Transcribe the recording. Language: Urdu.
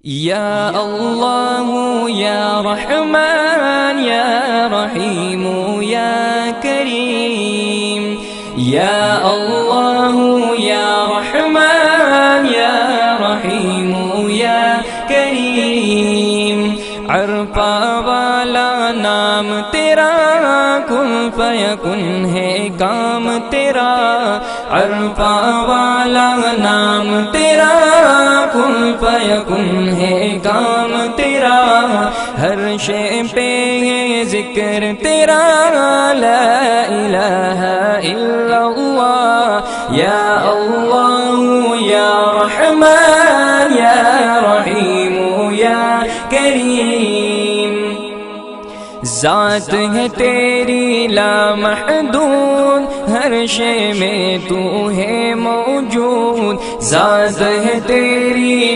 یا اللہ یا رحمان یا رحیم یا کریم، یا اللہ یا رحمان یا رحیم یا کریم، عرفہ والا نام تیرا، کن فیکن ہے کام تیرا، عرفہ والا نام تیرا، کن فیکن ہے کام تیرا، ہر شے پہ ہے ذکر تیرا، لا الہ الا اللہ، یا اللہ یا رحمان یا رحیم یا کریم، ذات ہے تیری لامحدود، ہر شے میں تو ہے موجود، ذات ہے تیری